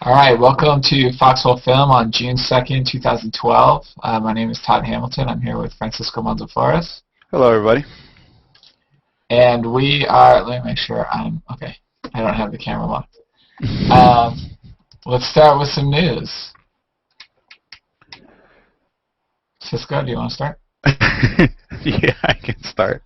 All right, welcome to Foxhole Film on June 2nd, 2012. My name is Todd Hamilton. I'm here with Francisco Monzaflores. Hello, everybody. And we are, let me make sure okay. I don't have the camera locked. Let's start with some news. Cisco, do you want to start? Yeah, I can start.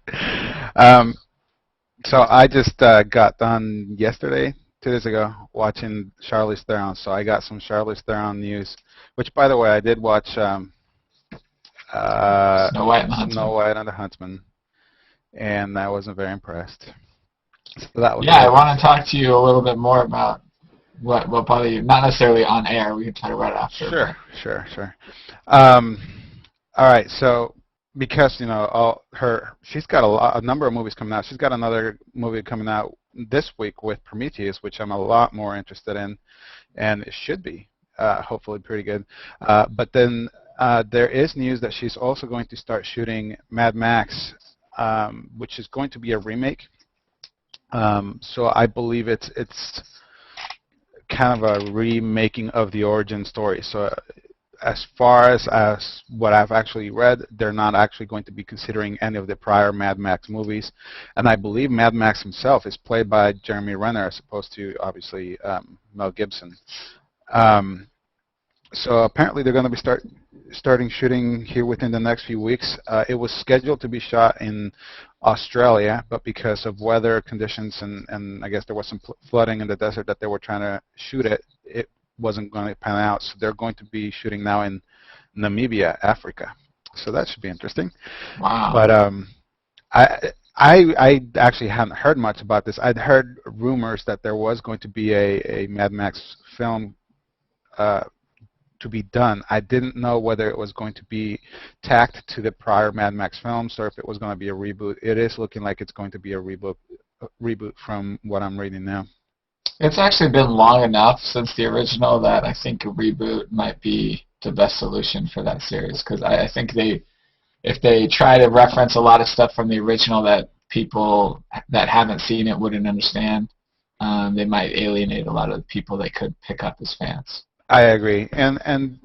So I just got done yesterday, 2 days ago, watching Charlize Theron. So I got some Charlize Theron news, which, by the way, I did watch Snow White and the Huntsman. Snow White and the Huntsman, and I wasn't very impressed. So that was I want to talk to you a little bit more about what bothered you. Not necessarily on air. We can talk about it after. Sure. All right, so because she's got a number of movies coming out. She's got another movie coming out this week with Prometheus, which I'm a lot more interested in, and it should be hopefully pretty good. But then there is news that she's also going to start shooting Mad Max, which is going to be a remake. So I believe it's kind of a remaking of the origin story. So as far as what I've actually read, they're not actually going to be considering any of the prior Mad Max movies. And I believe Mad Max himself is played by Jeremy Renner as opposed to, obviously, Mel Gibson. So apparently they're going to be starting shooting here within the next few weeks. It was scheduled to be shot in Australia, but because of weather conditions and I guess there was some flooding in the desert that they were trying to shoot it wasn't going to pan out. So they're going to be shooting now in Namibia, Africa. So that should be interesting. Wow. But I actually hadn't heard much about this. I'd heard rumors that there was going to be a Mad Max film to be done. I didn't know whether it was going to be tacked to the prior Mad Max films or if it was going to be a reboot. It is looking like it's going to be a reboot from what I'm reading now. It's actually been long enough since the original that I think a reboot might be the best solution for that series, because I think if they try to reference a lot of stuff from the original that people that haven't seen it wouldn't understand, they might alienate a lot of the people they could pick up as fans. I agree, and I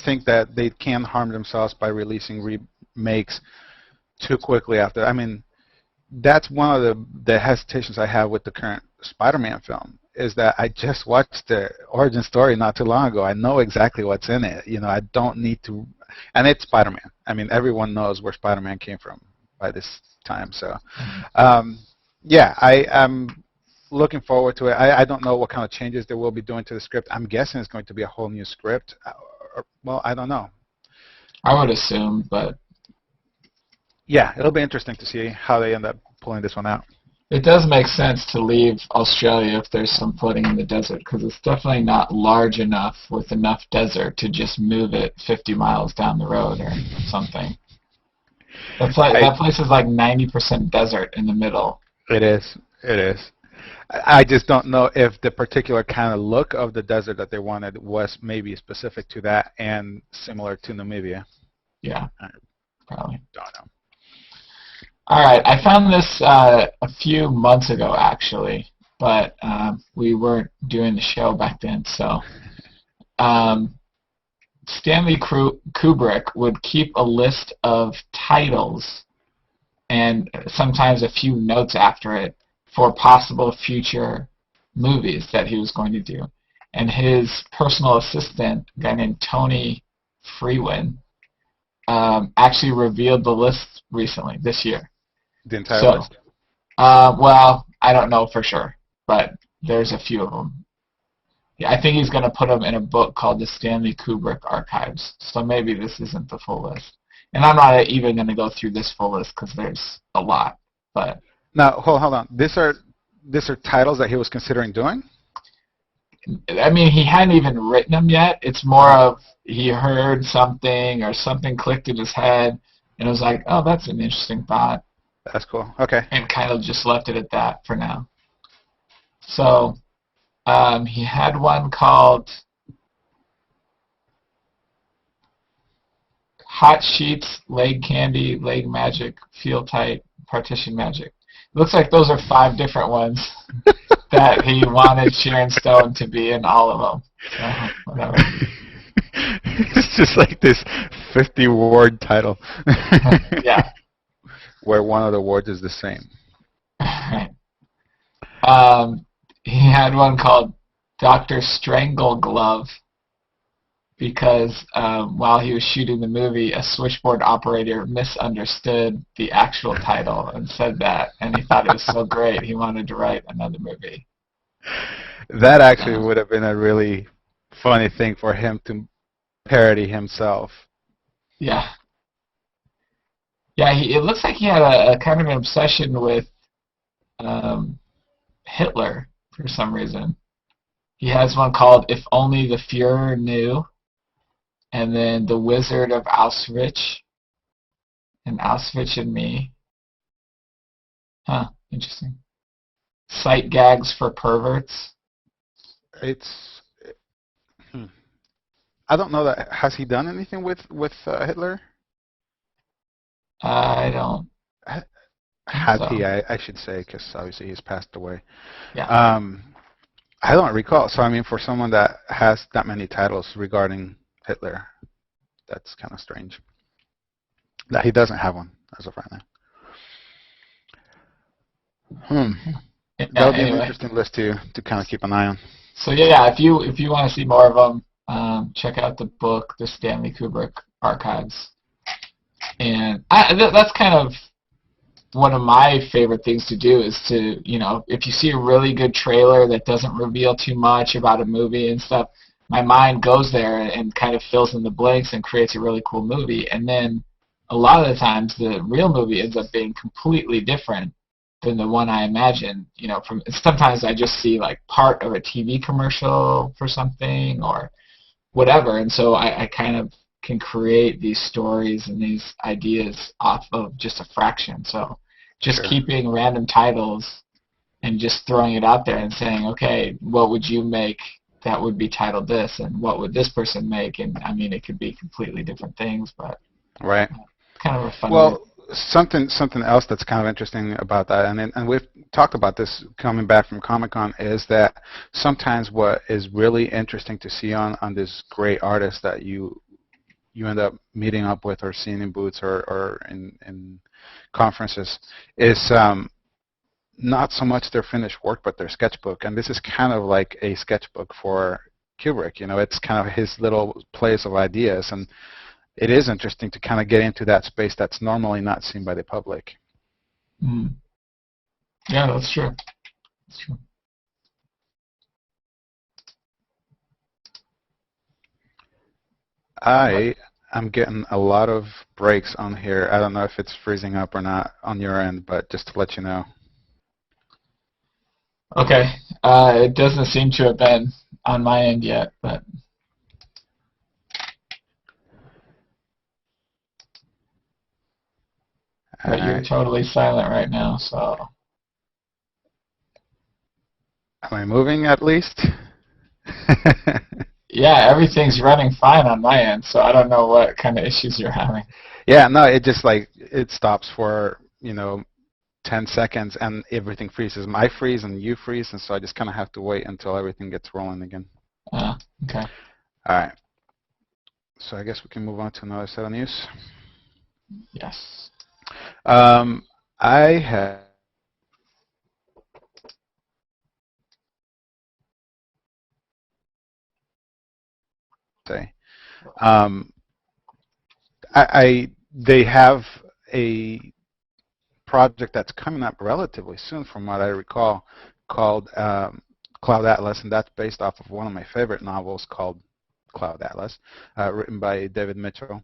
think that they can harm themselves by releasing remakes too quickly after. I mean, that's one of the hesitations I have with the current Spider-Man film, is that I just watched the origin story not too long ago. I know exactly what's in it. I don't need to, and it's Spider-Man. I mean, everyone knows where Spider-Man came from by this time. So, I'm looking forward to it. I don't know what kind of changes they will be doing to the script. I'm guessing it's going to be a whole new script. Well, I don't know. I would assume, but yeah, it'll be interesting to see how they end up pulling this one out. It does make sense to leave Australia if there's some flooding in the desert, because it's definitely not large enough with enough desert to just move it 50 miles down the road or something. That place is like 90% desert in the middle. It is. I just don't know if the particular kind of look of the desert that they wanted was maybe specific to that and similar to Namibia. Yeah, probably. Don't know. All right, I found this a few months ago, actually, but we weren't doing the show back then. So Stanley Kubrick would keep a list of titles and sometimes a few notes after it for possible future movies that he was going to do. And his personal assistant, a guy named Tony Freewin, actually revealed the list recently, this year. The entire list? Well, I don't know for sure, but there's a few of them. Yeah, I think he's going to put them in a book called the Stanley Kubrick Archives, so maybe this isn't the full list. And I'm not even going to go through this full list because there's a lot. But now, hold on. These are titles that he was considering doing? I mean, he hadn't even written them yet. It's more of he heard something or something clicked in his head, and it was like, oh, that's an interesting thought. That's cool. Okay. And kind of just left it at that for now. So he had one called Hot Sheets, Leg Candy, Leg Magic, Feel Tight, Partition Magic. It looks like those are 5 different ones. that he wanted Sharon Stone to be in all of them. So, whatever. It's just like this 50-word title. Yeah. Where one of the words is the same. Right. He had one called Dr. Strangleglove because while he was shooting the movie, a switchboard operator misunderstood the actual title and said that, and he thought it was so great he wanted to write another movie. That actually would have been a really funny thing for him to parody himself. Yeah. Yeah, it looks like he had a kind of an obsession with Hitler for some reason. He has one called If Only the Fuhrer Knew, and then The Wizard of Auschwitz, and Auschwitz and Me. Huh, interesting. Sight Gags for Perverts. It's. I don't know that. Has he done anything with Hitler? I don't Has think he? so. I should say, because obviously he's passed away. Yeah. I don't recall. So I mean, for someone that has that many titles regarding Hitler, that's kind of strange. That he doesn't have one as of right now. Yeah, That'll be an anyway. interesting list to kind of keep an eye on. So yeah, if you want to see more of them, check out the book, The Stanley Kubrick Archives. And that's kind of one of my favorite things to do is to, if you see a really good trailer that doesn't reveal too much about a movie and stuff, my mind goes there and kind of fills in the blanks and creates a really cool movie. And then a lot of the times the real movie ends up being completely different than the one I imagine. Sometimes I just see like part of a TV commercial for something or whatever, and so I kind of can create these stories and these ideas off of just a fraction. So just keeping random titles and just throwing it out there and saying, okay, what would you make that would be titled this, and what would this person make? And I mean, it could be completely different things, but right. Kind of a fun. Well, something else that's kind of interesting about that, and we've talked about this coming back from Comic-Con, is that sometimes what is really interesting to see on this great artist that you end up meeting up with or seeing in booths or in conferences is not so much their finished work, but their sketchbook. And this is kind of like a sketchbook for Kubrick. It's kind of his little place of ideas, and it is interesting to kind of get into that space that's normally not seen by the public. Mm. Yeah, that's true. That's true. I'm getting a lot of breaks on here. I don't know if it's freezing up or not on your end, but just to let you know. Okay. It doesn't seem to have been on my end yet, but you're totally silent right now, so. Am I moving at least? Yeah, everything's running fine on my end, so I don't know what kind of issues you're having. Yeah, no, it just it stops for, 10 seconds and everything freezes. I freeze and you freeze, and so I just kind of have to wait until everything gets rolling again. Okay. All right. So I guess we can move on to another set of news. Yes. I have say they have a project that's coming up relatively soon, from what I recall, called Cloud Atlas, and that's based off of one of my favorite novels called Cloud Atlas, written by David Mitchell.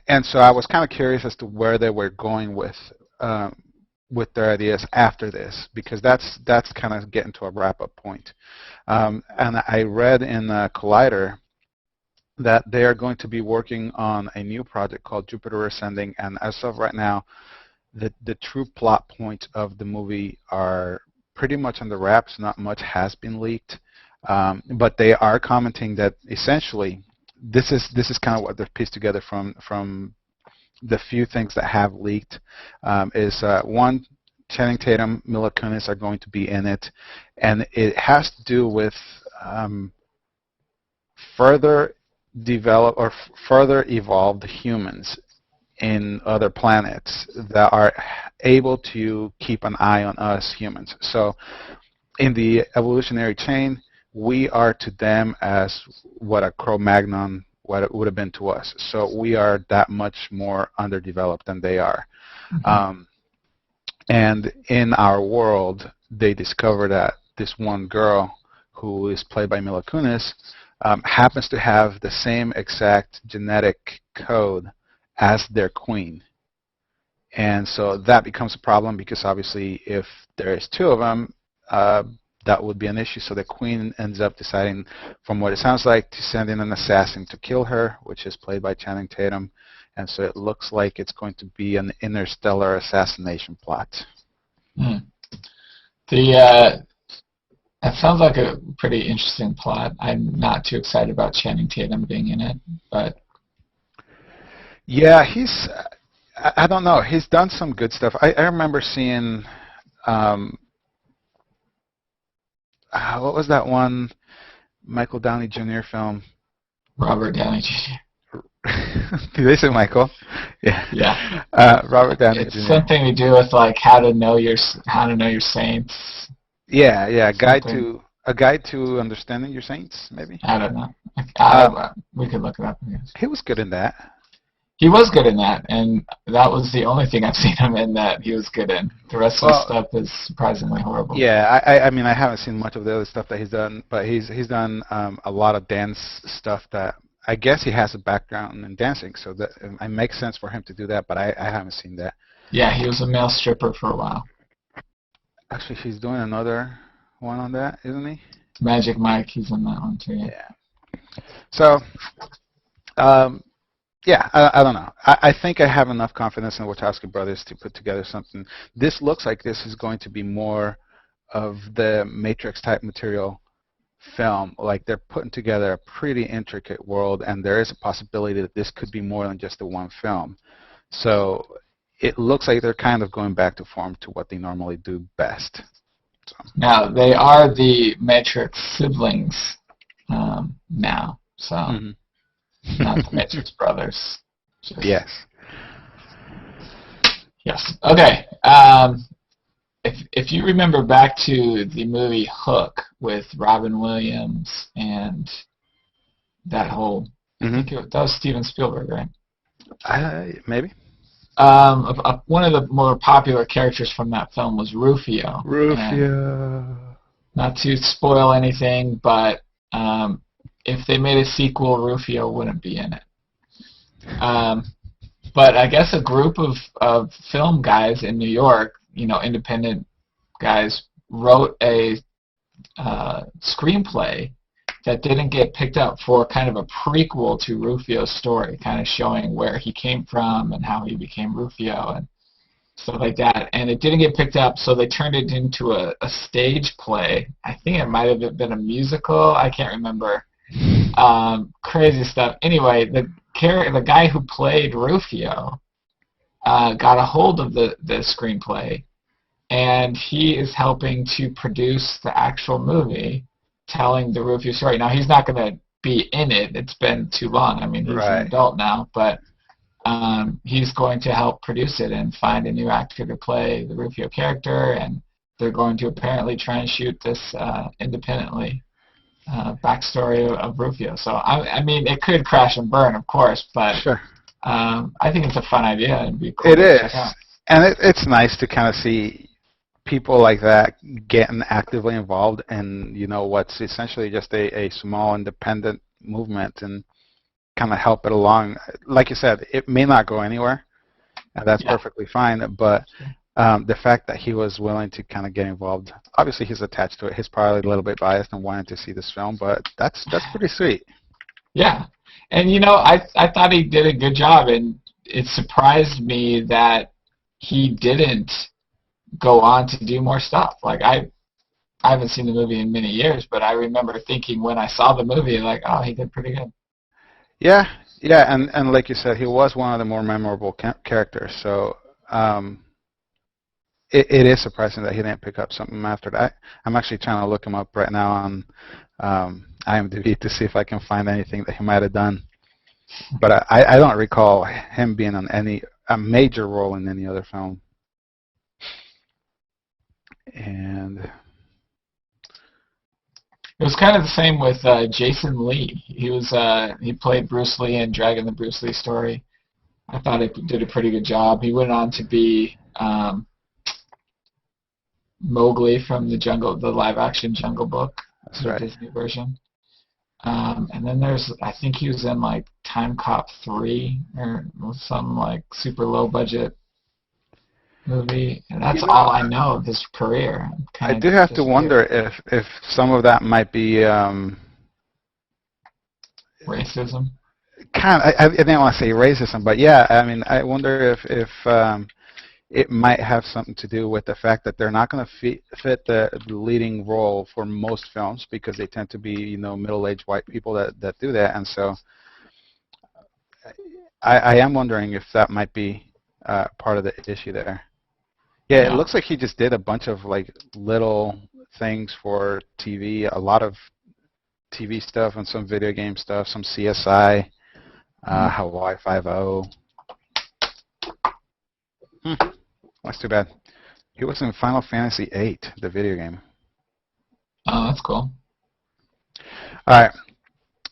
And so I was kind of curious as to where they were going with their ideas after this, because that's kind of getting to a wrap-up point. And I read in Collider that they are going to be working on a new project called Jupiter Ascending, and as of right now, the true plot points of the movie are pretty much on the wraps. Not much has been leaked, but they are commenting that essentially this is kind of what they've pieced together from the few things that have leaked. Is one, Channing Tatum, Mila Kunis are going to be in it, and it has to do with further develop or further evolved humans in other planets that are able to keep an eye on us humans. So in the evolutionary chain, we are to them as what a Cro-Magnon what it would have been to us. So we are that much more underdeveloped than they are. Mm-hmm. And in our world, they discover that this one girl, who is played by Mila Kunis, happens to have the same exact genetic code as their queen. And so that becomes a problem because obviously if there is two of them, that would be an issue. So the queen ends up deciding, from what it sounds like, to send in an assassin to kill her, which is played by Channing Tatum. And so it looks like it's going to be an interstellar assassination plot. Hmm. That sounds like a pretty interesting plot. I'm not too excited about Channing Tatum being in it, but yeah, I don't know. He's done some good stuff. I remember seeing, what was that one Michael Downey Jr. film? Robert Downey Jr. Did they say Michael? Yeah. Yeah. Robert Downey It's Jr. something to do with like how to know your saints. Yeah, a Something. guide to understanding your saints, maybe. I don't know. Um, We could look it up, I guess. he was good in that. He was good in that, and that was the only thing I've seen him in that he was good in. The rest of his Well, stuff is surprisingly horrible. yeah, I mean I haven't seen much of the other stuff that he's done, but he's done a lot of dance stuff that I guess he has a background in dancing, so that it makes sense for him to do that. But I haven't seen that. Yeah, he was a male stripper for a while. Actually, he's doing another one on that, isn't he? Magic Mike, he's in that one too. Yeah. Yeah. So, yeah, I don't know. I think I have enough confidence in the Wachowski brothers to put together something. This looks like this is going to be more of the Matrix type material film. Like they're putting together a pretty intricate world, and there is a possibility that this could be more than just the one film. So it looks like they're kind of going back to form to what they normally do best. So. Now they are the Matrix siblings now, so not the Matrix brothers. Just, Yes. Yes. Okay. If you remember back to the movie Hook with Robin Williams and that whole, I think that was Steven Spielberg, right? Maybe. One of the more popular characters from that film was Rufio. Rufio. And not to spoil anything, but if they made a sequel, Rufio wouldn't be in it. But I guess a group of film guys in New York, independent guys, wrote a screenplay that didn't get picked up for kind of a prequel to Rufio's story, kind of showing where he came from and how he became Rufio and stuff like that. And it didn't get picked up, so they turned it into a stage play. I think it might have been a musical. I can't remember. Crazy stuff. Anyway, the guy who played Rufio got a hold of the screenplay, and he is helping to produce the actual movie telling the Rufio story. Now, he's not going to be in it. It's been too long. I mean, he's an adult now, but he's going to help produce it and find a new actor to play the Rufio character, and they're going to apparently try and shoot this independently. Backstory of Rufio. So, I mean, it could crash and burn, of course, but sure. I think it's a fun idea. It'd be cool. It is. And it's nice to kind of see people like that getting actively involved in, what's essentially just a small independent movement and kind of help it along. Like you said, it may not go anywhere, and that's perfectly fine, but the fact that he was willing to kind of get involved, obviously he's attached to it. He's probably a little bit biased and wanted to see this film, but that's pretty sweet. Yeah. And, I thought he did a good job, and it surprised me that he didn't go on to do more stuff. Like, I haven't seen the movie in many years, but I remember thinking when I saw the movie, like, oh, he did pretty good. Yeah, and like you said, he was one of the more memorable characters, so it is surprising that he didn't pick up something after that. I'm actually trying to look him up right now on IMDb to see if I can find anything that he might have done. But I don't recall him being on a major role in any other film. And It was kind of the same with Jason Lee. He played Bruce Lee in Dragon the Bruce Lee story. I thought he did a pretty good job. He went on to be Mowgli from the live-action Jungle Book, that's the right. Disney version. And then I think he was in like Time Cop 3 or some like super low-budget movie. And that's all I know of his career. I do have to wonder if some of that might be racism. I didn't want to say racism, but yeah, I mean, I wonder if it might have something to do with the fact that they're not going to fit the leading role for most films because they tend to be, middle-aged white people that do that, and so I am wondering if that might be part of the issue there. Yeah, it looks like he just did a bunch of like little things for TV, a lot of TV stuff and some video game stuff, some CSI, Hawaii Five-0. That's too bad. He was in Final Fantasy VIII, the video game. Oh, that's cool. All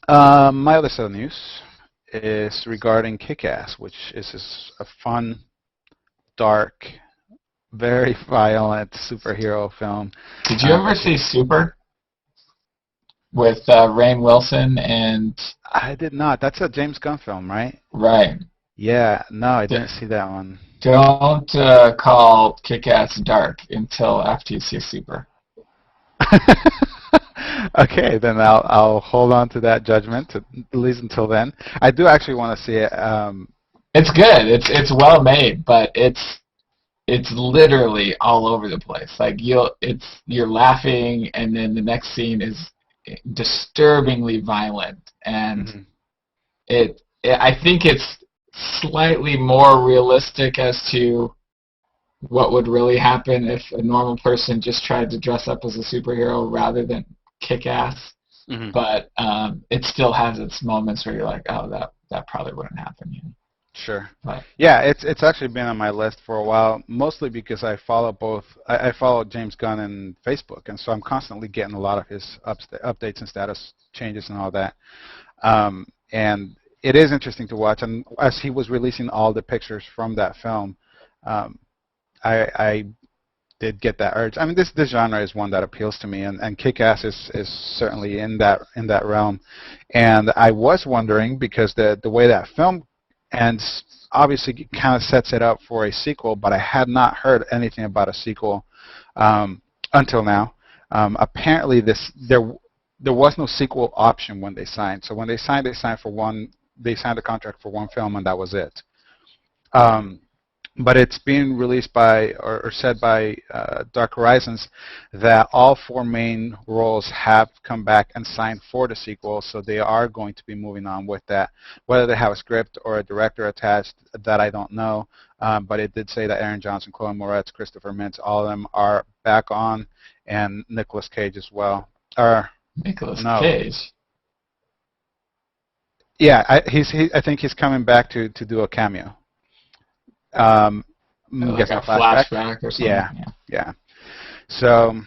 right. My other set of news is regarding Kick-Ass, which is a fun, dark, very violent superhero film. Did you ever see Super with Rainn Wilson and? I did not. That's a James Gunn film, right? Right. Yeah. No, I didn't see that one. Don't call Kick-Ass dark until after you see Super. Okay, then I'll hold on to that judgment at least until then. I do actually want to see it. It's good. It's well made, but it's literally all over the place. Like you're laughing, and then the next scene is disturbingly violent, and I think it's slightly more realistic as to what would really happen if a normal person just tried to dress up as a superhero rather than kick ass. But it still has its moments where you're like, oh, that probably wouldn't happen. Sure. But, yeah, it's actually been on my list for a while, mostly because I follow I follow James Gunn on Facebook, and so I'm constantly getting a lot of his updates and status changes and all that. And it is interesting to watch, and as he was releasing all the pictures from that film, I did get that urge. I mean, this genre is one that appeals to me, and Kick-Ass is certainly in that realm. And I was wondering, because the way that film ends obviously kind of sets it up for a sequel, but I had not heard anything about a sequel until now. Apparently, there was no sequel option when they signed. So when they signed the contract for one film, and that was it. But it's being released by, or said by Dark Horizons, that all 4 main roles have come back and signed for the sequel, so they are going to be moving on with that. Whether they have a script or a director attached, that I don't know, but it did say that Aaron Johnson, Chloe Moretz, Christopher Mintz, all of them are back on, and Nicolas Cage as well. Nicolas Cage? Yeah, I think he's coming back to do a cameo. Like a flashback or something. Yeah. So,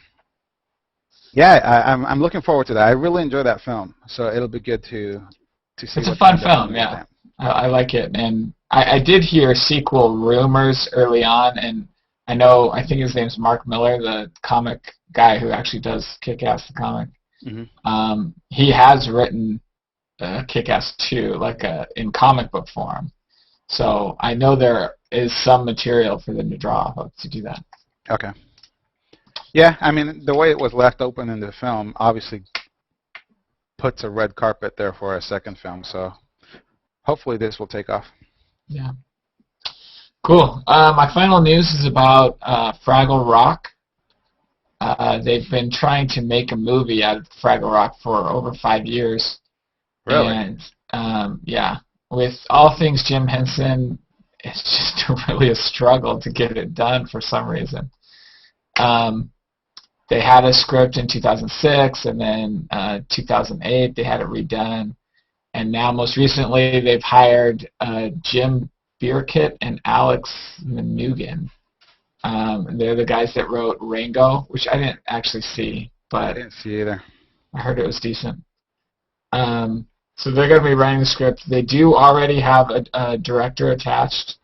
yeah, I'm looking forward to that. I really enjoy that film, so it'll be good to see. It's a fun film, yeah. I like it, and I did hear sequel rumors early on, and I think his name's Mark Miller, the comic guy who actually does Kick-Ass the comic. He has written Kick-Ass 2, like in comic book form. So I know there is some material for them to draw of to do that. Okay. Yeah, I mean, the way it was left open in the film obviously puts a red carpet there for a second film, so hopefully this will take off. Yeah. Cool. My final news is about Fraggle Rock. They've been trying to make a movie out of Fraggle Rock for over 5 years. Really? And, yeah. With all things Jim Henson, it's just really a struggle to get it done for some reason. They had a script in 2006, and then 2008 they had it redone. And now most recently they've hired Jim Bierkit and Alex Manugan. They're the guys that wrote Rango, which I didn't actually see, I but didn't see either. I heard it was decent. So they're going to be writing the script. They do already have a director attached,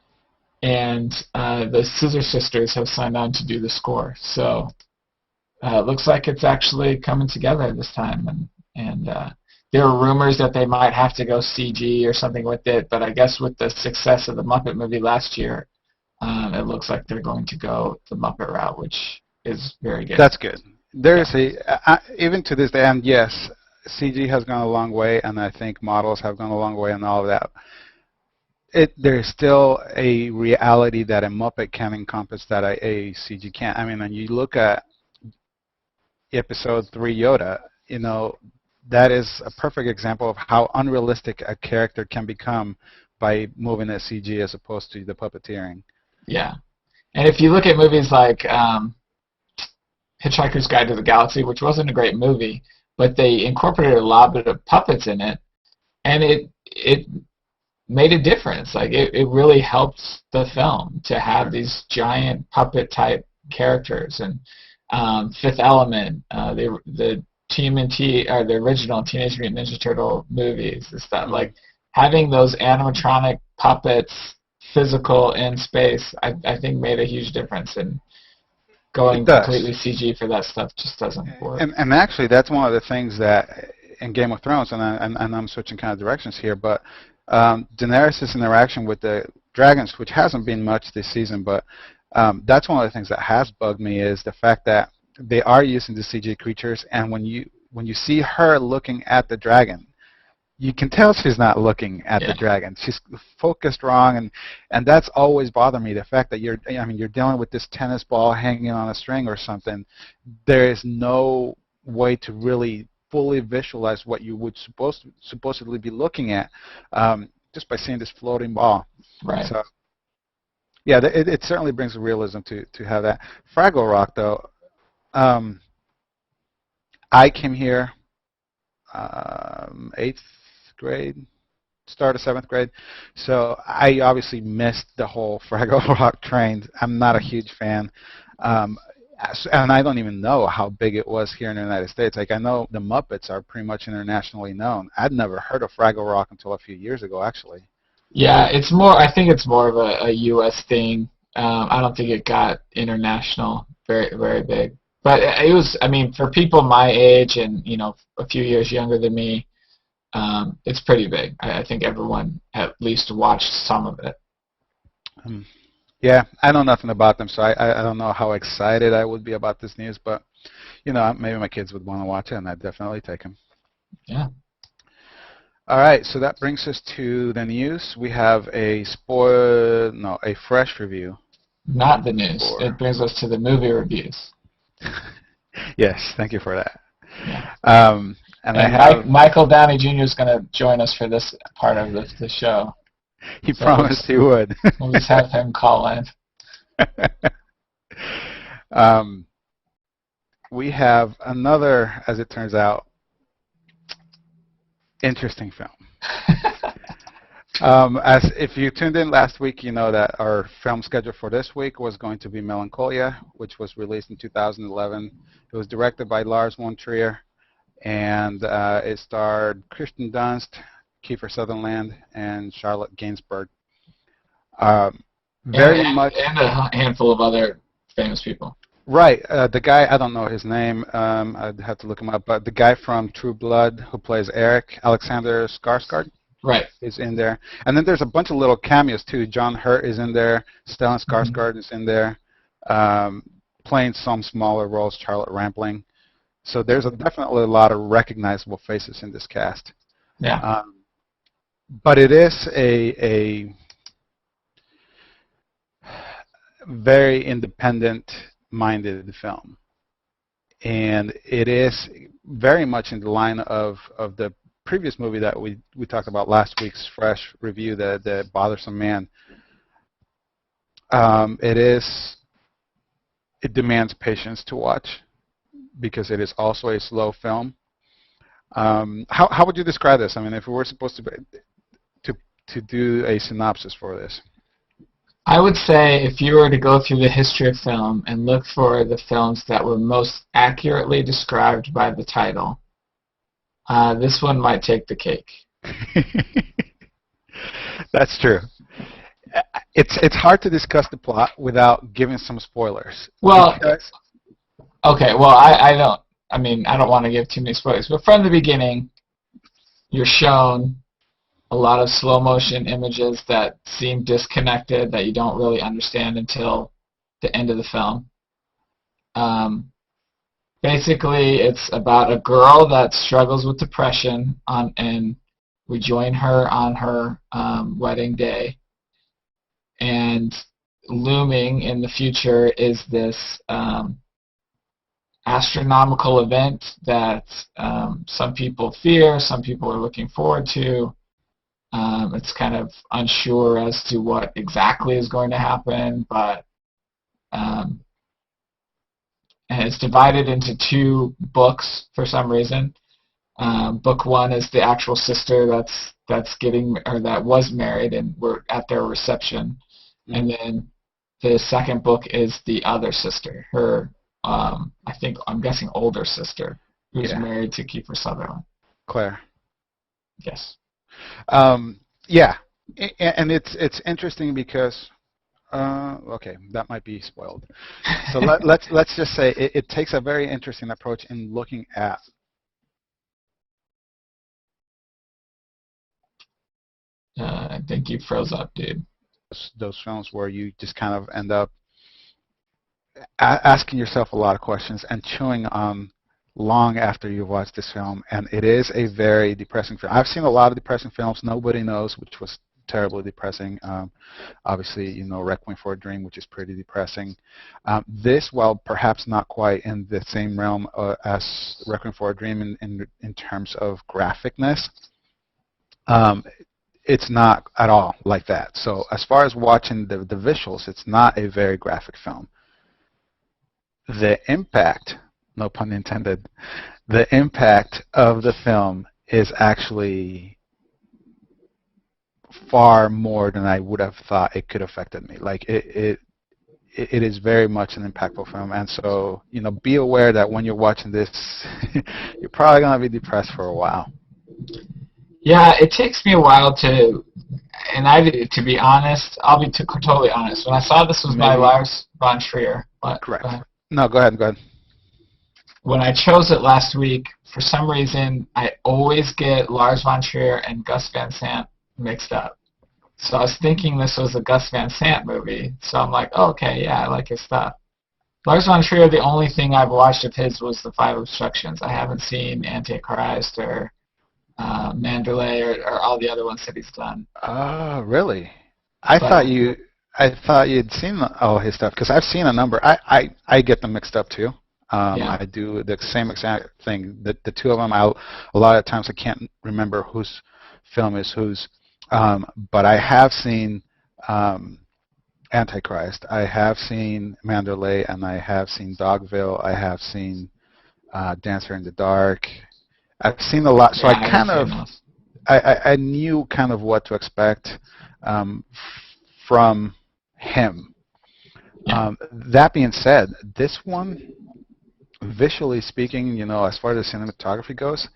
and the Scissor Sisters have signed on to do the score. So it looks like it's actually coming together this time. And there are rumors that they might have to go CG or something with it, but I guess with the success of the Muppet movie last year, it looks like they're going to go the Muppet route, which is very good. That's good. There is even to this day, and yes, CG has gone a long way, and I think models have gone a long way and all of that. There's still a reality that a Muppet can encompass that a CG can't. I mean, when you look at Episode 3 Yoda, that is a perfect example of how unrealistic a character can become by moving at CG as opposed to the puppeteering. Yeah. And if you look at movies like Hitchhiker's Guide to the Galaxy, which wasn't a great movie, but they incorporated a lot of puppets in it, and it made a difference. Like it really helped the film to have these giant puppet type characters. And Fifth Element, the TMNT or the original Teenage Mutant Ninja Turtle movies, is that like having those animatronic puppets physical in space, I think made a huge difference. And going completely CG for that stuff just doesn't work. And actually, that's one of the things that in Game of Thrones, and I'm switching kind of directions here, but Daenerys' interaction with the dragons, which hasn't been much this season, but that's one of the things that has bugged me is the fact that they are using the CG creatures, and when you see her looking at the dragon, you can tell she's not looking at the dragon. She's focused wrong, and that's always bothered me. The fact that you're dealing with this tennis ball hanging on a string or something. There is no way to really fully visualize what you would supposedly be looking at just by seeing this floating ball. Right. So, yeah, it certainly brings a realism to have that. Fraggle Rock, though, I came here 8th grade, start of 7th grade, so I obviously missed the whole Fraggle Rock train. I'm not a huge fan, and I don't even know how big it was here in the United States. Like, I know the Muppets are pretty much internationally known. I'd never heard of Fraggle Rock until a few years ago, actually. Yeah, I think it's more of a U.S. thing. I don't think it got international very, very big. But it was, I mean, for people my age and, a few years younger than me, it's pretty big. I think everyone at least watched some of it. Yeah, I know nothing about them, so I don't know how excited I would be about this news, but, maybe my kids would want to watch it, and I'd definitely take them. Yeah. All right, so that brings us to the news. We have a fresh review. Not the news. It brings us to the movie reviews. Yes, thank you for that. Yeah. And Michael Downey Jr. is going to join us for this part of the show. He promised he would. We'll just have him call in. We have another, as it turns out, interesting film. As if you tuned in last week, you know that our film schedule for this week was going to be Melancholia, which was released in 2011. It was directed by Lars von Trier, and it starred Kirsten Dunst, Kiefer Sutherland, and Charlotte Gainsbourg. Very much, and a handful of other famous people. Right. The guy, I don't know his name. I'd have to look him up. But the guy from True Blood who plays Eric, Alexander Skarsgård, right, is in there. And then there's a bunch of little cameos too. John Hurt is in there. Stellan Skarsgård is in there, playing some smaller roles. Charlotte Rampling. So there's definitely a lot of recognizable faces in this cast. Yeah. But it is a very independent-minded film, and it is very much in the line of the previous movie that we talked about last week's fresh review, the Bothersome Man. It is it demands patience to watch because it is also a slow film. How would you describe this? I mean, if we were supposed to do a synopsis for this. I would say if you were to go through the history of film and look for the films that were most accurately described by the title, this one might take the cake. That's true. It's hard to discuss the plot without giving some spoilers. Well, okay. Well, I don't. I mean, I don't want to give too many spoilers, but from the beginning, you're shown a lot of slow motion images that seem disconnected, that you don't really understand until the end of the film. Basically, it's about a girl that struggles with depression, and we join her on her wedding day. And looming in the future is this astronomical event that some people fear, some people are looking forward to. It's kind of unsure as to what exactly is going to happen, but and it's divided into two books for some reason. Book one is the actual sister that was married and we're at their reception, and then the second book is the other sister, her I'm guessing older sister, who's married to Kiefer Sutherland. Claire. Yes. Yeah, and it's interesting because okay, that might be spoiled. So let's just say it takes a very interesting approach in looking at. I think you froze up, dude. Those films where you just kind of end up asking yourself a lot of questions and chewing on long after you've watched this film, and it is a very depressing film. I've seen a lot of depressing films. Nobody Knows, which was terribly depressing. Obviously, you know, Requiem for a Dream, which is pretty depressing. This, while perhaps not quite in the same realm as Requiem for a Dream in terms of graphicness, it's not at all like that. So as far as watching the visuals, it's not a very graphic film. The impact, no pun intended, the impact of the film is actually far more than I would have thought it could have affected me. Like it is very much an impactful film, and so, you know, be aware that when you're watching this, you're probably gonna be depressed for a while. Yeah, it takes me a while to be honest, I'll be totally honest. When I saw this was by Lars von Trier. Correct. No, go ahead. When I chose it last week, for some reason, I always get Lars von Trier and Gus Van Sant mixed up. So I was thinking this was a Gus Van Sant movie. So I'm like, oh, okay, yeah, I like his stuff. Lars von Trier, the only thing I've watched of his was The Five Obstructions. I haven't seen Antichrist or Mandalay or all the other ones that he's done. Oh, really? I thought you'd seen all his stuff, because I've seen a number. I get them mixed up too. I do the same exact thing. The two of them, a lot of times I can't remember whose film is whose. But I have seen Antichrist. I have seen Mandalay, and I have seen Dogville. I have seen Dancer in the Dark. I've seen a lot, so I knew kind of what to expect from him. Yeah. That being said, this one, visually speaking, you know, as far as the cinematography goes,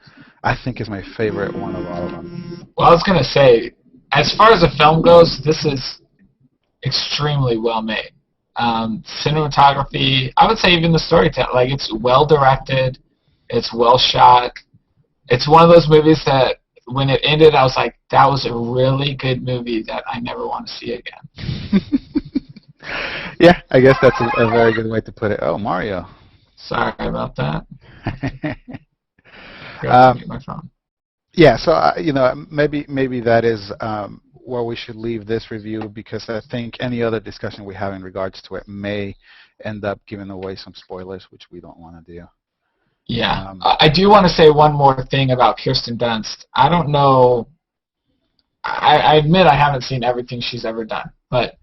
I think is my favorite one of all of them. Well, I was going to say, as far as the film goes, this is extremely well made. Cinematography, I would say even the storytelling, like, it's well directed, it's well shot. It's one of those movies that when it ended, I was like, that was a really good movie that I never want to see again. Yeah, I guess that's a very good way to put it. Oh, Mario. Sorry about that. My phone. Yeah, so you know, maybe that is where we should leave this review, because I think any other discussion we have in regards to it may end up giving away some spoilers, which we don't want to do. Yeah, I do want to say one more thing about Kirsten Dunst. I don't know. I admit I haven't seen everything she's ever done, but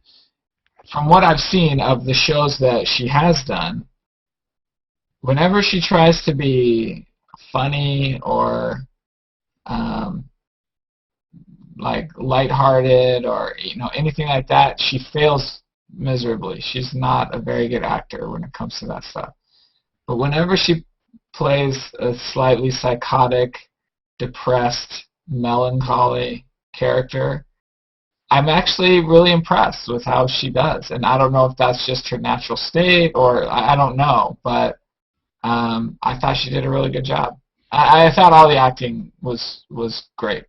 from what I've seen of the shows that she has done, whenever she tries to be funny or like lighthearted or anything like that, she fails miserably. She's not a very good actor when it comes to that stuff. But whenever she plays a slightly psychotic, depressed, melancholy character, I'm actually really impressed with how she does. And I don't know if that's just her natural state or I don't know, but I thought she did a really good job. I thought all the acting was great.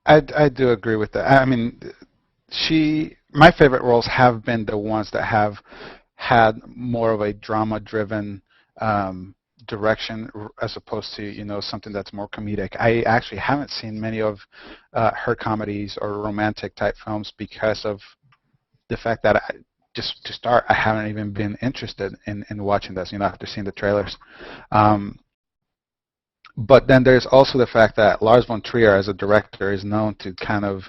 I do agree with that. I mean, my favorite roles have been the ones that have had more of a drama-driven direction as opposed to something that's more comedic. I actually haven't seen many of her comedies or romantic type films because of the fact that just to start, I haven't even been interested in watching this, after seeing the trailers. But then there's also the fact that Lars von Trier as a director is known to kind of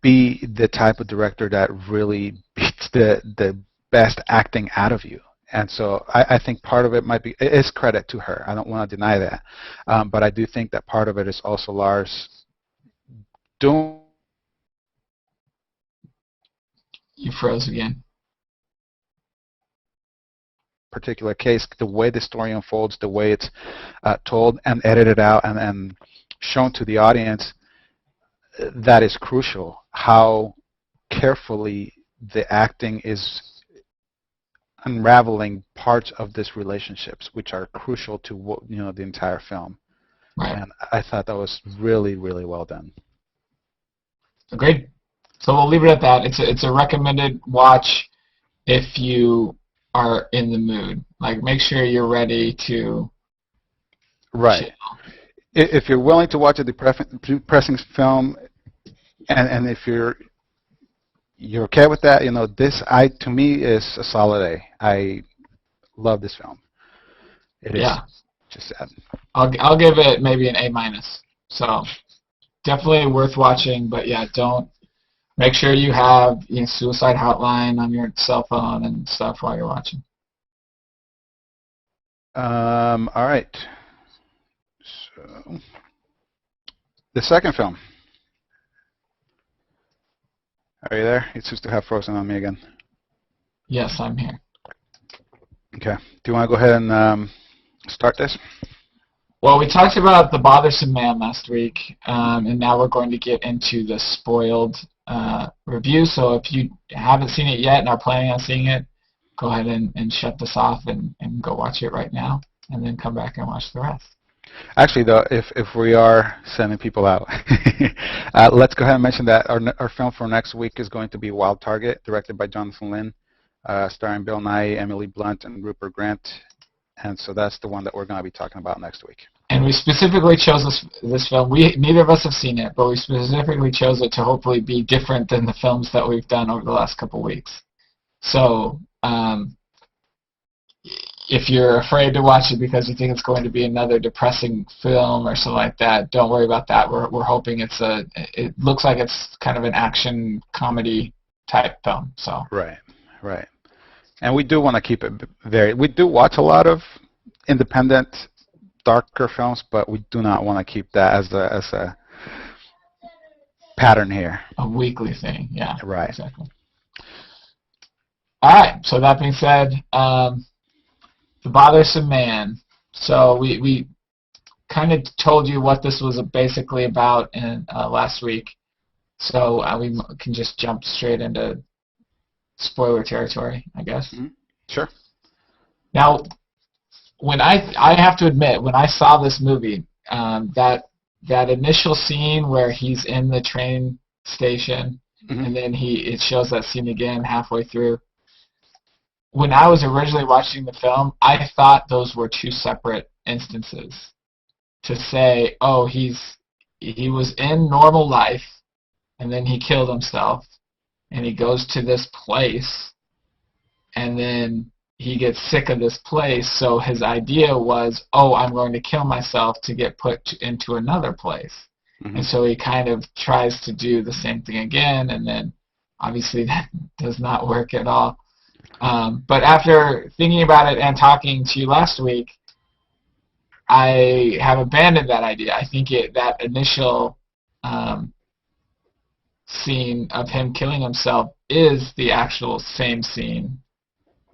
be the type of director that really beats the best acting out of you. And so I think part of it is credit to her. I don't want to deny that. But I do think that part of it is also Lars doing... You froze again. Particular case, the way the story unfolds, the way it's told and edited out and shown to the audience, that is crucial. How carefully the acting is unraveling parts of this relationships, which are crucial to the entire film. Right. And I thought that was really, really well done. Agreed. So we'll leave it at that. It's a recommended watch if you are in the mood. Like, make sure you're ready to right chill. If you're willing to watch a depressing film, and if you're okay with that, this to me is a solid A. I love this film. It is just sad. I'll give it maybe an A-. So definitely worth watching, but yeah, don't. Make sure you have suicide hotline on your cell phone and stuff while you're watching. All right. So the second film. Are you there? It seems to have frozen on me again. Yes, I'm here. Okay. Do you want to go ahead and start this? Well, we talked about The Bothersome Man last week, and now we're going to get into the spoiled review. So if you haven't seen it yet and are planning on seeing it, go ahead and shut this off and go watch it right now, and then come back and watch the rest. Actually, though, if we are sending people out, let's go ahead and mention that our film for next week is going to be Wild Target, directed by Jonathan Lynn, starring Bill Nighy, Emily Blunt, and Rupert Grint. And so that's the one that we're going to be talking about next week. And we specifically chose this film. Neither of us have seen it, but we specifically chose it to hopefully be different than the films that we've done over the last couple of weeks. So if you're afraid to watch it because you think it's going to be another depressing film or something like that, don't worry about that. We're hoping it looks like it's kind of an action comedy type film. So right. And we do want to keep it we do watch a lot of independent, darker films, but we do not want to keep that as a pattern here. A weekly thing, yeah. Right. Exactly. All right. So that being said, The Bothersome Man. So we kind of told you what this was basically about in last week. So we can just jump straight into spoiler territory, I guess. Mm-hmm. Sure. Now, when I have to admit, when I saw this movie, that initial scene where he's in the train station, mm-hmm. and then it shows that scene again halfway through. When I was originally watching the film, I thought those were two separate instances. To say, oh, he was in normal life, and then he killed himself, and he goes to this place, and then he gets sick of this place, so his idea was, oh, I'm going to kill myself to get put into another place. Mm-hmm. And so he kind of tries to do the same thing again, and then obviously that does not work at all. But after thinking about it and talking to you last week, I have abandoned that idea. I think that initial scene of him killing himself is the actual same scene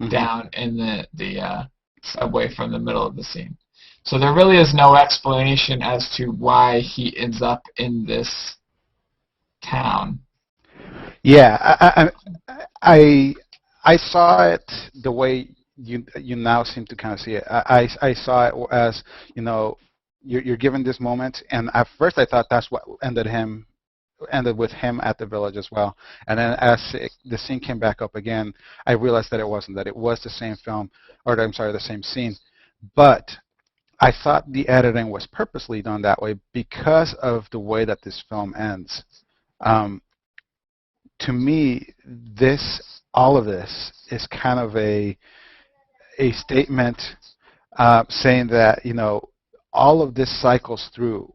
down in the subway from the middle of the scene. So there really is no explanation as to why he ends up in this town. Yeah, I saw it the way you now seem to kind of see it. I saw it as, you're given this moment, and at first I thought that's what ended with him at the village as well. And then as the scene came back up again, I realized that it wasn't, that it was the same film, or I'm sorry, the same scene. But I thought the editing was purposely done that way because of the way that this film ends. To me, all of this is kind of a statement saying that, all of this cycles through,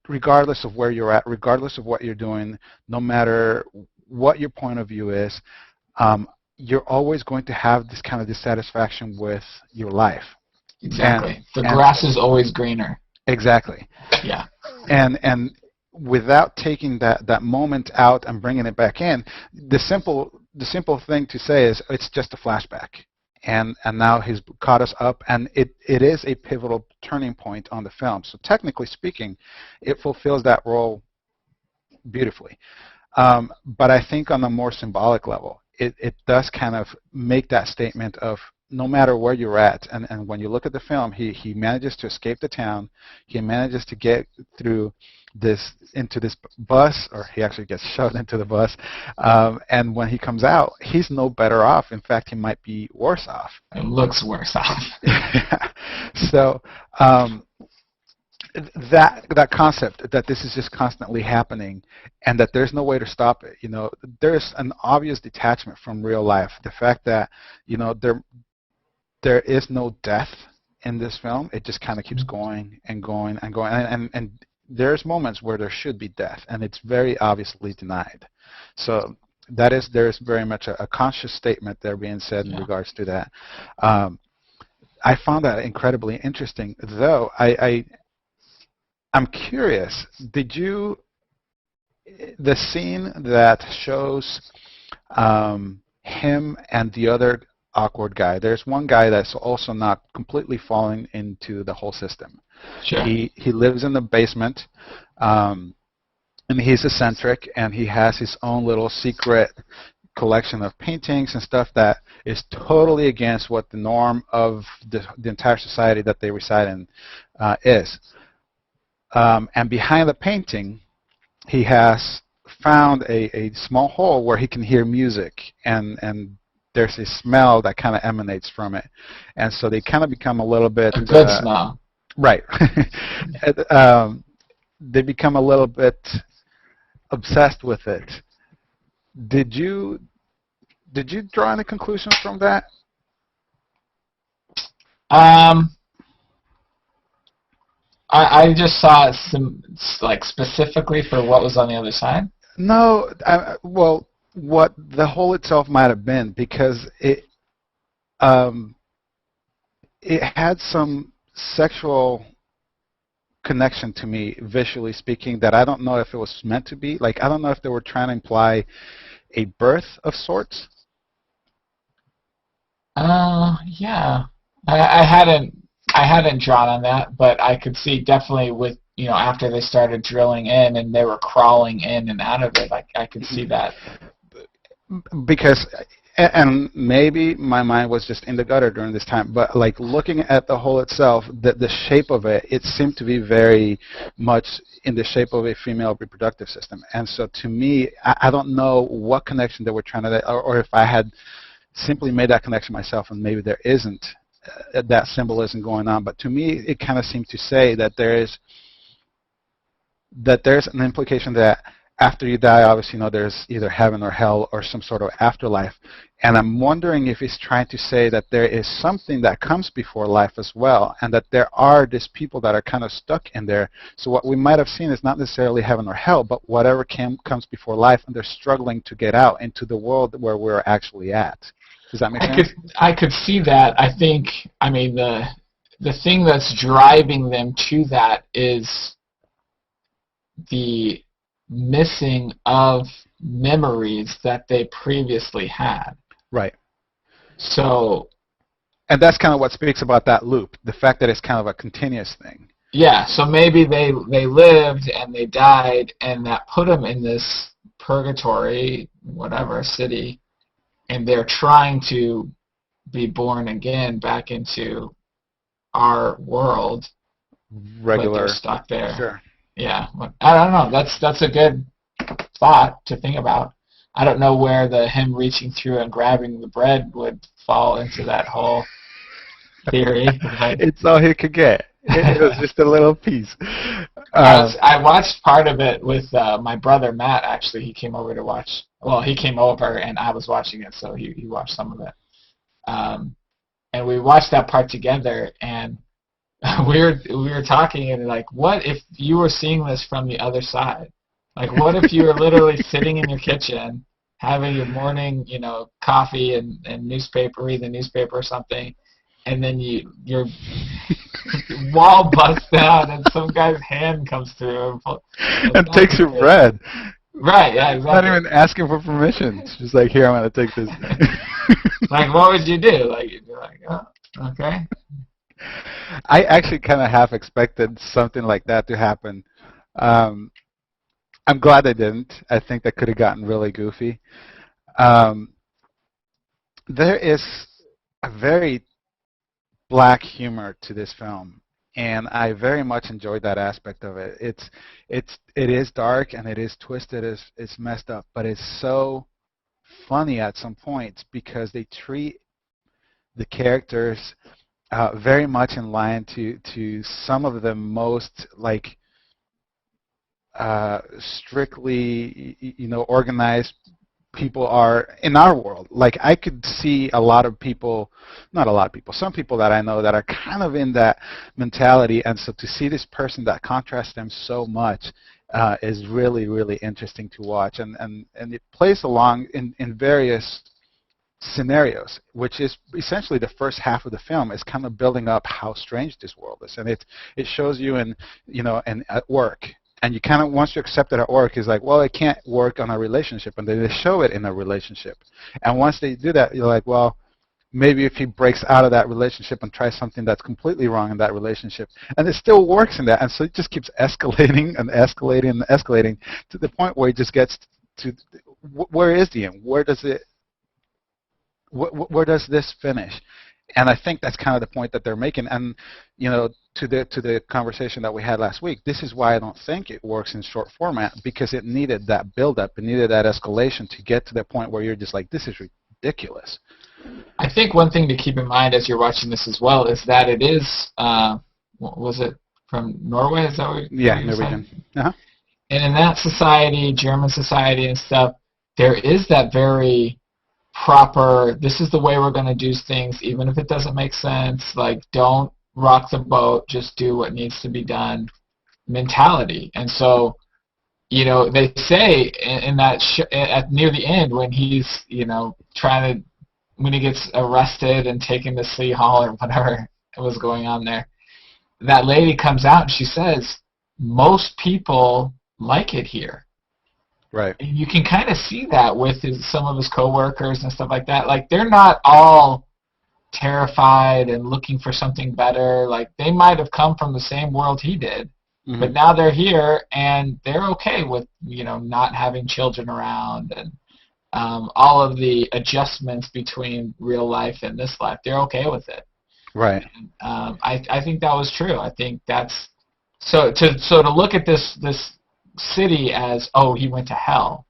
regardless of where you're at, regardless of what you're doing, no matter what your point of view is, you're always going to have this kind of dissatisfaction with your life. Exactly. The grass is always greener. Exactly. Yeah. And without taking that moment out and bringing it back in, the simple thing to say is it's just a flashback. And now he's caught us up, and it is a pivotal turning point on the film. So technically speaking, it fulfills that role beautifully. But I think on a more symbolic level, it does kind of make that statement of no matter where you're at, and when you look at the film, he manages to escape the town, he manages to get through into this bus, or he actually gets shoved into the bus, and when he comes out, he's no better off. In fact, he might be worse off. It looks worse off. So that concept that this is just constantly happening and that there's no way to stop it, there's an obvious detachment from real life. The fact that there is no death in this film. It just kind of keeps going and going and going, and there's moments where there should be death, and it's very obviously denied. So there's very much a conscious statement there being said in regards to that. I found that incredibly interesting, though. I'm curious, the scene that shows him and the other awkward guy, there's one guy that's also not completely falling into the whole system. Sure. He lives in the basement, and he's eccentric, and he has his own little secret collection of paintings and stuff that is totally against what the norm of the entire society that they reside in is. And behind the painting, he has found a small hole where he can hear music, and there's a smell that kind of emanates from it. And so they kind of become a little bit... A good smell. Right. They become a little bit obsessed with it. Did you draw any conclusions from that? I just saw some, like, specifically for what was on the other side. No, well, what the hole itself might have been, because it had some sexual connection to me, visually speaking, that I don't know if it was meant to be. Like, I don't know if they were trying to imply a birth of sorts. Yeah. I hadn't drawn on that, but I could see definitely with, after they started drilling in and they were crawling in and out of it, I could see that. Because, and maybe my mind was just in the gutter during this time, but like looking at the hole itself, the shape of it, it seemed to be very much in the shape of a female reproductive system. And so to me, I don't know what connection they were trying to, or if I had simply made that connection myself, and maybe there isn't that symbolism going on. But to me, it kind of seemed to say that there's an implication that after you die, obviously, there's either heaven or hell or some sort of afterlife. And I'm wondering if he's trying to say that there is something that comes before life as well, and that there are these people that are kind of stuck in there. So what we might have seen is not necessarily heaven or hell, but whatever comes before life, and they're struggling to get out into the world where we're actually at. Does that make sense? I could see that. I mean, the thing that's driving them to that is the missing of memories that they previously had. Right. So, and that's kind of what speaks about that loop, the fact that it's kind of a continuous thing. yeah, so maybe they lived and they died, and that put them in this purgatory, whatever, city, and they're trying to be born again back into our world, Regular. but they're stuck there. Sure. Yeah, I don't know. That's a good thought to think about. I don't know where him reaching through and grabbing the bread would fall into that whole theory. It's all he could get. It was just a little piece. I watched part of it with my brother Matt. Actually, he came over to watch. Well, he came over and I was watching it, so he watched some of it. And we watched that part together, and we were talking, and like, what if you were seeing this from the other side? Like, what if you were literally sitting in your kitchen having your morning, coffee and newspaper, read the newspaper or something, and then your wall busts down and some guy's hand comes through and takes your bread. Right, yeah, exactly. Not even asking for permission. It's just like, here, I'm going to take this. Like, what would you do? Like, you'd be like, oh, okay. I actually kind of half expected something like that to happen. I'm glad they didn't. I think that could have gotten really goofy. There is a very black humor to this film, and I very much enjoyed that aspect of it. It is dark and it is twisted, it's messed up, but it's so funny at some points because they treat the characters very much in line to some of the most like strictly organized people are in our world. Like, I could see a lot of people, not a lot of people, some people that I know that are kind of in that mentality, and so to see this person that contrasts them so much is really, really interesting to watch, and it plays along in various scenarios, which is essentially the first half of the film is kind of building up how strange this world is, and it shows you in at work. And you kind of, once you accept it at work, is like, well, it can't work on a relationship, and then they show it in a relationship. And once they do that, you're like, well, maybe if he breaks out of that relationship and tries something that's completely wrong in that relationship, and it still works in that, and so it just keeps escalating and escalating and escalating to the point where it just gets to, where is the end? Where does this finish? And I think that's kind of the point that they're making. And to the conversation that we had last week, this is why I don't think it works in short format, because it needed that build-up, it needed that escalation to get to the point where you're just like, this is ridiculous. I think one thing to keep in mind as you're watching this as well is that it is, was it from Norway? Is that what yeah, Norwegian. Uh-huh. And in that society, German society and stuff, there is that very proper, this is the way we're going to do things, even if it doesn't make sense, like, don't rock the boat, just do what needs to be done mentality. And so, they say in that at near the end when he's, when he gets arrested and taken to City Hall or whatever was going on there, that lady comes out and she says, most people like it here. Right. And you can kind of see that with some of his coworkers and stuff like that. Like, they're not all terrified and looking for something better. Like, they might have come from the same world he did, mm-hmm. but now they're here and they're okay with, not having children around and all of the adjustments between real life and this life. They're okay with it. Right. And, I think that was true. I think that's so to look at this city as, oh, he went to hell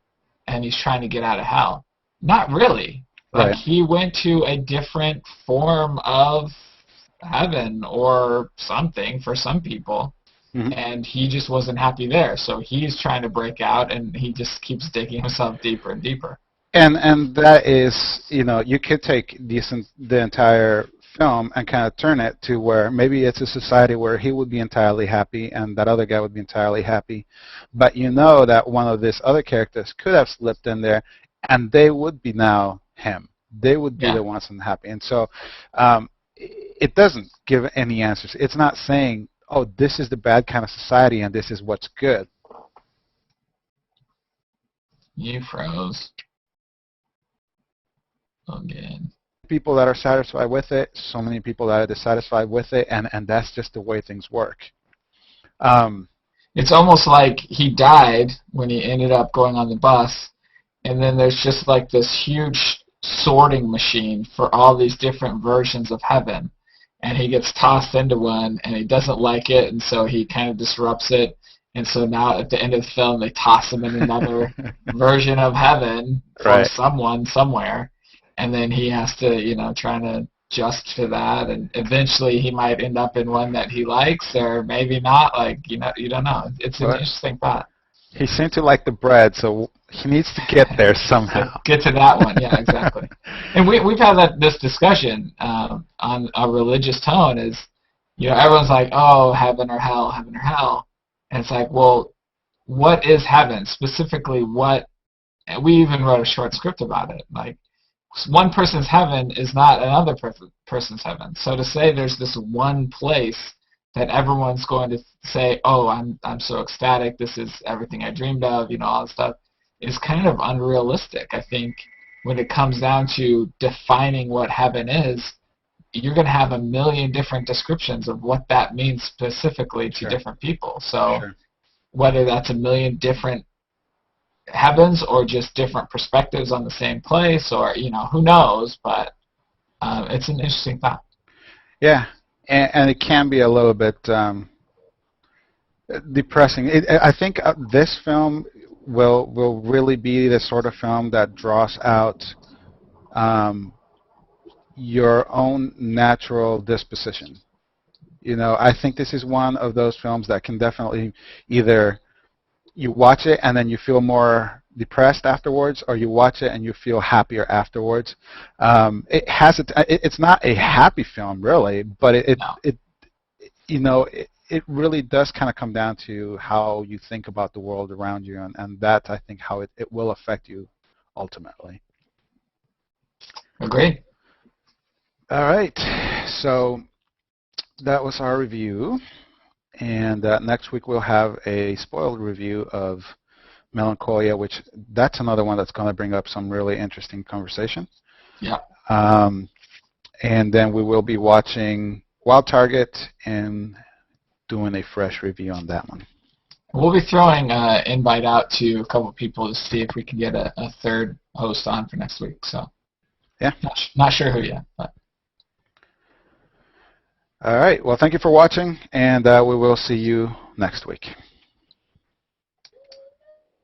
and he's trying to get out of hell. Not really. Like, right. He went to a different form of heaven or something for some people. Mhm. and he just wasn't happy there. So he's trying to break out, and he just keeps digging himself deeper and deeper. And that is, you could take the entire film and kind of turn it to where maybe it's a society where he would be entirely happy and that other guy would be entirely happy, but you know that one of these other characters could have slipped in there, and they would be now him. They would be Yeah. the ones unhappy, and so it doesn't give any answers. It's not saying, oh, this is the bad kind of society and this is what's good. You froze again. People that are satisfied with it, so many people that are dissatisfied with it, and that's just the way things work. It's almost like he died when he ended up going on the bus, and then there's just like this huge sorting machine for all these different versions of heaven, and he gets tossed into one, and he doesn't like it, and so he kind of disrupts it, and so now at the end of the film they toss him in another version of heaven for Right. someone somewhere, and then he has to, try to adjust to that, and eventually he might end up in one that he likes, or maybe not. Like, you don't know. It's an But interesting thought. he seemed to like the bread, so he needs to get there somehow. Get to that one, yeah, exactly. And we've had this discussion on a religious tone. Is, everyone's like, oh, heaven or hell, heaven or hell, and it's like, well, what is heaven specifically? What? And we even wrote a short script about it. Like, one person's heaven is not another person's heaven. So to say there's this one place that everyone's going to say, oh, I'm so ecstatic, this is everything I dreamed of, all this stuff, is kind of unrealistic. I think when it comes down to defining what heaven is, you're going to have a million different descriptions of what that means specifically to Sure. different people. So Sure. whether that's a million different heavens or just different perspectives on the same place, or who knows, but it's an interesting thought. Yeah, and it can be a little bit depressing. I think this film will really be the sort of film that draws out your own natural disposition. I think this is one of those films that can definitely either you watch it and then you feel more depressed afterwards, or you watch it and you feel happier afterwards. It's not a happy film really, but it really does kind of come down to how you think about the world around you, and that's, I think, how it will affect you ultimately. Agreed. All right, so that was our review, and next week we'll have a spoiled review of Melancholia, which that's another one that's going to bring up some really interesting conversation. Yeah. And then we will be watching Wild Target and doing a fresh review on that one. We'll be throwing an invite out to a couple of people to see if we can get a third host on for next week. So yeah, not sure who yet, but. All right. Well, thank you for watching, and we will see you next week.